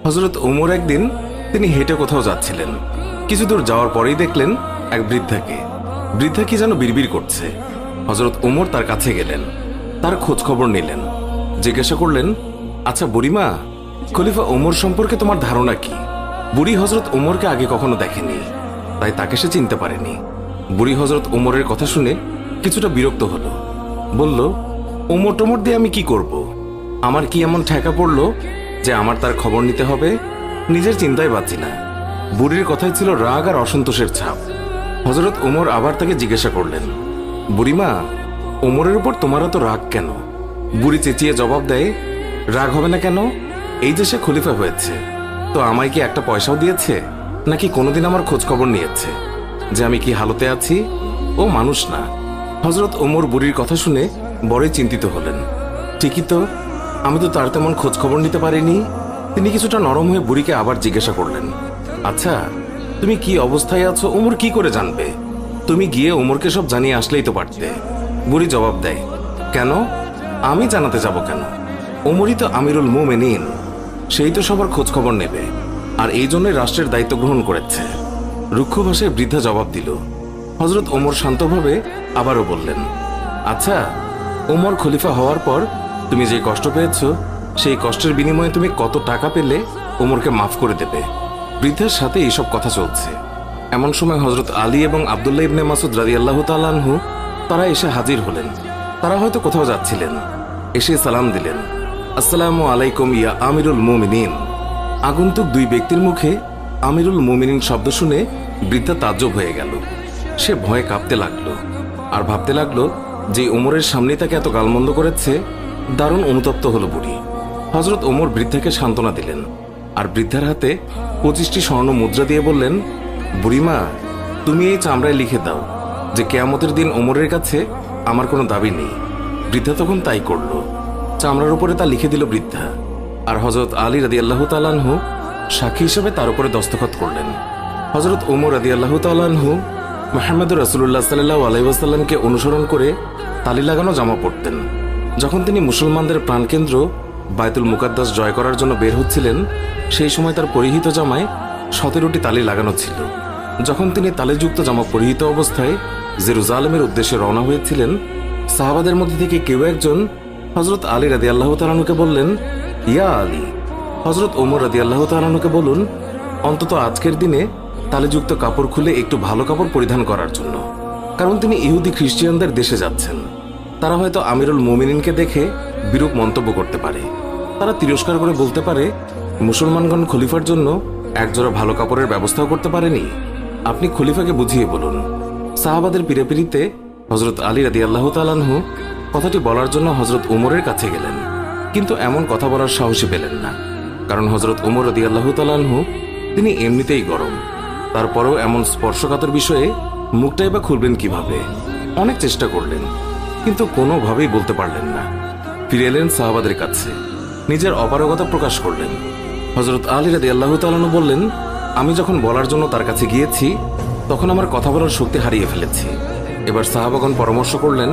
হযরত ওমর একদিন তিনি হেঁটে কোথাও যাচ্ছিলেন। কিছু দূর যাওয়ার পরেই দেখলেন এক বৃদ্ধা কি যেন বিড়বিড় করছে। হযরত ওমর তার কাছে গেলেন, তার খোঁজ খবর নিলেন, জিজ্ঞাসা করলেন, আচ্ছা বুড়িমা, খলিফা ওমর সম্পর্কে তোমার ধারণা কি? বুড়ি হযরত ওমরকে আগে কখনো দেখেনি, তাই তাকে সে চিনতে পারেনি। বুড়ি হযরত ওমরের কথা শুনে কিছুটা বিরক্ত হলো, বলল, ওমর টোমর দিয়ে আমি কি করব? আমার কি এমন ঠেকা পড়লো যে আমার তার খবর নিতে হবে? নিজের চিন্তায় বাঁচি না। বুড়ির কথাই ছিল রাগ আর অসন্তোষের ছাপ। হযরত ওমর আবার তাকে জিজ্ঞাসা করলেন, বুড়িমা, ওমরের উপর তোমার এত রাগ কেন? বুড়ি চেঁচিয়ে জবাব দেয়, রাগ হবে না কেন? এই যে সে খলিফা হয়েছে, তো আমায় কি একটা পয়সাও দিয়েছে? নাকি কোনোদিন আমার খোঁজ খবর নিয়েছে যে আমি কি হালতে আছি? ও মানুষ না। হযরত ওমর বুড়ির কথা শুনে বড়ই চিন্তিত হলেন। ঠিকই তো, আমি তো তার তেমন খোঁজ খবর নিতে পারিনি। তিনি কিছুটা নরম হয়ে বুড়িকে আবার জিজ্ঞাসা করলেন, আচ্ছা, তুমি কি অবস্থায় আছো ওমর কি করে জানবে? তুমি গিয়ে ওমরকে সব জানিয়ে আসলেই তো পারতে। বুড়ি জবাব দেয়, কেন? আমি জানাতে যাব কেন? ওমরই তো আমিরুল মুমিনিন, সেই তো সবার খোঁজ খবর নেবে, আর এই জন্যই রাষ্ট্রের দায়িত্ব গ্রহণ করেছে। রুক্ষ ভাষায় বৃদ্ধা জবাব দিল। হযরত ওমর শান্তভাবে আবারও বললেন, আচ্ছা, ওমর খলিফা হওয়ার পর তুমি যে কষ্ট পেয়েছ, সেই কষ্টের বিনিময়ে তুমি কত টাকা পেলে ওমরকে মাফ করে দেবে? বৃদ্ধার সাথে এইসব কথা চলছে। এমন সময় হযরত আলী এবং আব্দুল্লাহ ইবনে মাসউদ রাদিয়াল্লাহু তাআলা আনহু তারা এসে হাজির হলেন। তারা হয়তো কোথাও যাচ্ছিলেন। এসে সালাম দিলেন, আসসালামু আলাইকুম ইয়া আমিরুল মুমিনিন। আগন্তুক দুই ব্যক্তির মুখে আমিরুল মুমিনিন শব্দ শুনে বৃদ্ধা তাজ্জব হয়ে গেল। সে ভয়ে কাঁপতে লাগলো আর ভাবতে লাগলো যে ওমরের সামনে তাকে এত গালমন্দ করেছে। দারুণ অনুতপ্ত হলো বুড়ি। হযরত ওমর বৃদ্ধাকে সান্ত্বনা দিলেন আর বৃদ্ধার হাতে 25টি স্বর্ণ মুদ্রা দিয়ে বললেন, বুড়িমা, তুমি এই চামড়ায় লিখে দাও যে কিয়ামতের দিন ওমরের কাছে আমার কোনো দাবি নেই। বৃদ্ধা তখন তাই করল। চামড়ার উপরে তা লিখে দিল বৃদ্ধা, আর হযরত আলী রাদিয়াল্লাহু তাআলা আনহু সাক্ষী হিসেবে তার উপরে দস্তখত করলেন। হযরত ওমর রাদিয়াল্লাহু তাআলা আনহু মুহাম্মদুর রাসূলুল্লাহ সাল্লাল্লাহু আলাইহি ওয়াসাল্লামকে অনুসরণ করে তালি লাগানো জামা পরতেন। যখন তিনি মুসলমানদের প্রাণকেন্দ্র বায়তুল মুকাদ্দাস জয় করার জন্য বের হচ্ছিলেন, সেই সময় তার পরিহিত জামায় 17টি তালি লাগানো ছিল। যখন তিনি তালিযুক্ত জামা পরিহিত অবস্থায় জেরুজালেমের উদ্দেশ্যে রওনা হয়েছিলেন, সাহাবাদের মধ্যে থেকে কেউ একজন হযরত আলী রাদিয়াল্লাহু তাআলা আনহুকে বললেন, ইয়া আলী, হযরত ওমর রাদিয়াল্লাহু তাআলা আনহুকে বলুন অন্তত আজকের দিনে তালিযুক্ত কাপড় খুলে একটু ভালো কাপড় পরিধান করার জন্য, কারণ তিনি ইহুদি খ্রিস্টানদের দেশে যাচ্ছেন। তারা হয়তো আমিরুল মুমিনিনকে দেখে বিরূপ মন্তব্য করতে পারে। তারা তিরস্কার করে বলতে পারে, মুসলমানগণ খলিফার জন্য একজোড়া ভালো কাপড়ের ব্যবস্থাও করতে পারেনি। আপনি খলিফাকে বুঝিয়ে বলুন। সাহাবাদের পিড়াপিড়িতে হযরত আলী রাদিয়াল্লাহু তাআলা আনহু কথাটি বলার জন্য হযরত ওমরের কাছে গেলেন, কিন্তু এমন কথা বলার সাহসী পেলেন না, কারণ হযরত ওমর রাদিয়াল্লাহু তাআলা আনহু তিনি এমনিতেই গরম। তারপরেও এমন স্পর্শকাতর বিষয়ে মুখটাই বা খুলবেন কিভাবে? অনেক চেষ্টা করলেন, কিন্তু কোনোভাবেই বলতে পারলেন না। ফিরে এলেন সাহাবাদের কাছে, নিজের অপারগতা প্রকাশ করলেন। হযরত আলী রাদিয়াল্লাহু তাআলা আনহু বললেন, আমি যখন বলার জন্য তার কাছে গিয়েছি, তখন আমার কথা বলার শক্তি হারিয়ে ফেলেছি। এবার সাহাবাগণ পরামর্শ করলেন,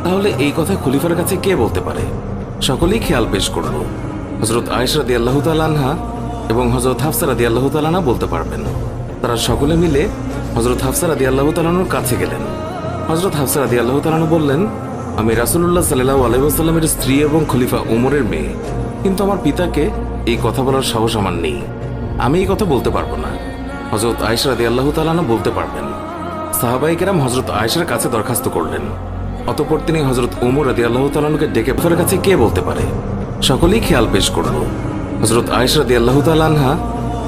তাহলে এই কথা খলিফার কাছে কে বলতে পারে? সকলেই খেয়াল পেশ করল। হযরত আয়েশা রাদিয়াল্লাহু তাআলা আনহা এবং হযরত হাফসা রাদিয়াল্লাহু তাআলা আনহা বলতে পারবেন। তারা সকলে মিলে হযরত হাফসা রাদিয়াল্লাহু তাআলা আনহুর কাছে গেলেন। হযরত হাফসা রাদিয়াল্লাহু তাআলা আনহা বললেন, আমি রাসূলুল্লাহ সাল্লাল্লাহু আলাইহি ওয়াসাল্লামের স্ত্রী এবং খলিফা ওমরের মেয়ে, কিন্তু আমার পিতাকে এই কথা বলার সাহস আমার নেই। আমি এই কথা বলতে পারবো না। হযরত আয়েশা রাদিয়াল্লাহু তাআলা আনহা বলতে পারবেন। সাহাবায়ে কেরাম হযরত আয়েশার কাছে দরখাস্ত করলেন। অতঃপর তিনি হযরত ওমর রাদিয়াল্লাহু তাআলা আনহুকে ডেকে তার কাছে কে বলতে পারে? সকলেই খেয়াল পেশ করল। হযরত আয়েশা রাদিয়াল্লাহু তাআলা আনহা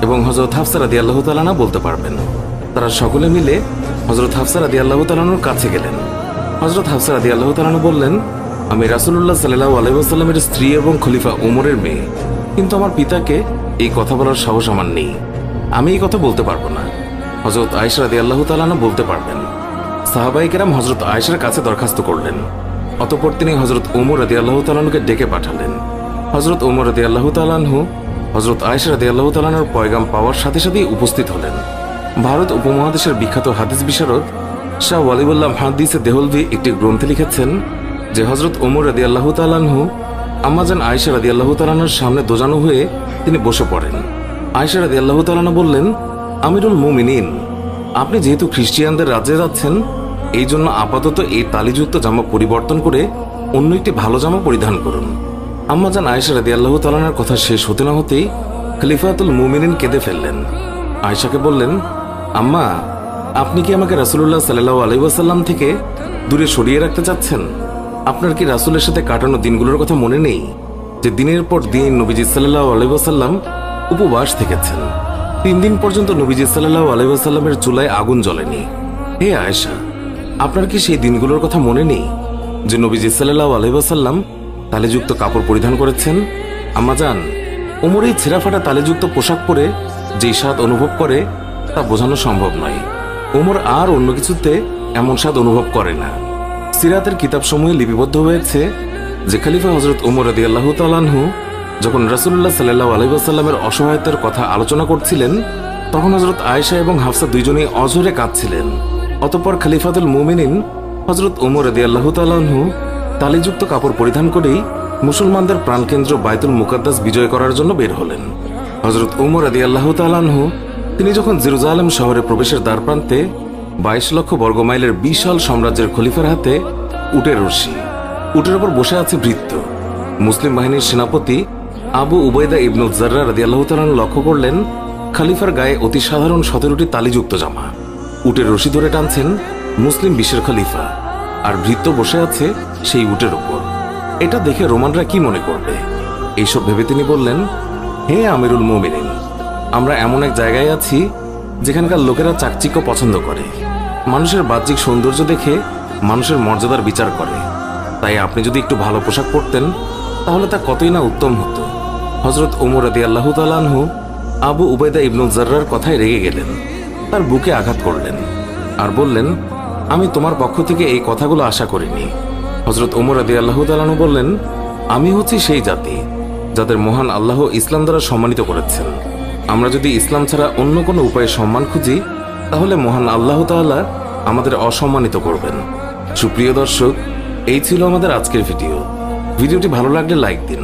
এবং হযরত হাফসা রাদিয়াল্লাহু তাআলা আনহা বলতে পারবেন। তারা সকলে মিলে হযরত হাফসা রাদিয়াল্লাহু তাআলা আনহুর কাছে গেলেন। হযরত হাফসা রাদিয়াল্লাহু তাআলা আনহা বললেন, আমি রাসূলুল্লাহ সাল্লাল্লাহু আলাইহি ওয়াসাল্লামের স্ত্রী এবং খলিফা ওমরের মেয়ে, কিন্তু আমার পিতাকে এই কথা বলার সাহস আমার নেই। আমি এই কথা বলতে পারবো না। হযরত আয়েশা রাদিয়াল্লাহু তাআলা আনহা বলতে পারবেন। সাহাবায়ে কেরাম হযরত আয়েশার কাছে দরখাস্ত করলেন। অতঃপর তিনি হযরত ওমর রাদিয়াল্লাহু তাআলা আনহুকে ডেকে পাঠালেন। হযরত ওমর রাদিয়াল্লাহু তাআলা আনহু হযরত আয়েশা রাদিয়াল্লাহু তাআলা আনহার পয়গাম পাওয়ার সাথে সাথেই উপস্থিত হলেন। ভারত উপমহাদেশের বিখ্যাত হাদিস বিশারদ শাহ ওয়ালিউল্লাহ মুহাদ্দিস দেহলভি একটি গ্রন্থে লিখেছেন যে হযরত ওমর রাদিয়াল্লাহু তাআলা আনহু আম্মাজান আয়েশা রাদিয়াল্লাহু তাআলা আনহার সামনে দোজানো হয়ে তিনি বসে পড়েন। আয়েশা রাদিয়াল্লাহু তাআলা আনহা বললেন, আমিরুল মুমিনিন, আপনি যেহেতু খ্রিস্টিয়ানদের রাজ্যে যাচ্ছেন, এই জন্য আপাতত এই তালিযুক্ত জামা পরিবর্তন করে অন্য একটি ভালো জামা পরিধান করুন। আম্মাজান আয়েশা রাদিয়াল্লাহু তাআলা আনহার কথা শেষ হতে না হতেই খলিফাতুল মুমিনিন কেঁদে ফেললেন। আয়েশাকে বললেন, আম্মা, আপনি কি আমাকে রাসূলুল্লাহ সাল্লাল্লাহু আলাইহি ওয়াসাল্লাম থেকে দূরে সরিয়ে রাখতে চাচ্ছেন? আপনার কি রাসূলের সাথে কাটানো দিনগুলোর কথা মনে নেই, যে দিনের পর দিন নবীজি সাল্লাল্লাহু আলাইহি ওয়াসাল্লাম উপবাস থেকেছেন? 3 দিন পর্যন্ত নবীজি সাল্লাল্লাহু আলাইহি ওয়াসাল্লামের চুলায় আগুন জ্বলেনি। হে আয়েশা, আপনার কি সেই দিনগুলোর কথা মনে নেই যে নবীজি সাল্লাল্লাহু আলাইহি ওয়াসাল্লাম তালেযুক্ত কাপড় পরিধান করেছেন? আম্মাজান, ওমর এই ছেঁড়াফাটা তালেযুক্ত পোশাক পরে যেই স্বাদ অনুভব করে তা বোঝানো সম্ভব নয়। ওমর আর অন্য কিছুতে এমন স্বাদ অনুভব করে না। সিরাতের কিতাবসমূহে লিপিবদ্ধ হয়েছে যে খলিফা হযরত ওমর রাদিয়াল্লাহু তাআলা আনহু যখন রাসূলুল্লাহ সাল্লাল্লাহু আলাইহি ওয়াসাল্লামের অসহায়তার কথা আলোচনা করছিলেন, তখন হযরত আয়েশা এবং হাফসা দুইজনেই অঝরে কাঁদছিলেন। অতঃপর খলিফাতুল মুমিনিন হযরত ওমর রাদিয়াল্লাহু তাআলা আনহু তালিযুক্ত কাপড় পরিধান করেই মুসলমানদের প্রাণকেন্দ্র বাইতুল মুকাদ্দাস বিজয় করার জন্য বের হলেন। হযরত ওমর রাদিয়াল্লাহু তাআলা আনহু তিনি যখন জেরুজালেম শহরে প্রবেশের দ্বারপ্রান্তে 22 লক্ষ বর্গমাইলের বিশাল সাম্রাজ্যের খলিফার হাতে উটের রশি, উটের ওপর বসে আছে ভৃত্য, মুসলিম বাহিনীর সেনাপতি আবু উবাইদা ইবনুল জাররাহ রাদিয়াল্লাহু তাআলা লক্ষ্য করলেন খলিফার গায়ে অতি সাধারণ 17টি তালিযুক্ত জামা। উটের রশি ধরে টানছেন মুসলিম বিশ্বের খলিফা, আর ভৃত্য বসে আছে সেই উটের ওপর। এটা দেখে রোমানরা কি মনে করবে? এইসব ভেবে তিনি বললেন, হে আমিরুল মুমিনিন, আমরা এমন এক জায়গায় আছি যেখানকার লোকেরা চাকচিক্য পছন্দ করে, মানুষের বাহ্যিক সৌন্দর্য দেখে মানুষের মর্যাদার বিচার করে। তাই আপনি যদি একটু ভালো পোশাক পরতেন তাহলে তা কতই না উত্তম হতো। হযরত ওমর রাদিয়াল্লাহু তাআলা আনহু আবু উবাইদা ইবনুল জাররাহর কথায় রেগে গেলেন, তার বুকে আঘাত করলেন আর বললেন, আমি তোমার পক্ষ থেকে এই কথাগুলো আশা করিনি। হযরত ওমর রাদিয়াল্লাহু তাআলা আনহু বললেন, আমি হচ্ছি সেই জাতি যাদের মহান আল্লাহ ইসলাম দ্বারা সম্মানিত করেছেন। আমরা যদি ইসলাম ছাড়া অন্য কোনো উপায়ে সম্মান খুঁজি তাহলে মহান আল্লাহ তাআলা আমাদের অসম্মানিত করবেন। সুপ্রিয় দর্শক, এই ছিল আমাদের আজকের ভিডিওটি ভালো লাগলে লাইক দিন,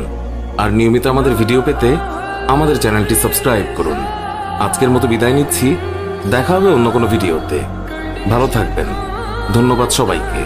আর নিয়মিত আমাদের ভিডিও পেতে আমাদের চ্যানেলটি সাবস্ক্রাইব করুন। আজকের মতো বিদায় নিচ্ছি, দেখা হবে অন্য কোনো ভিডিওতে। ভালো থাকবেন। ধন্যবাদ সবাইকে।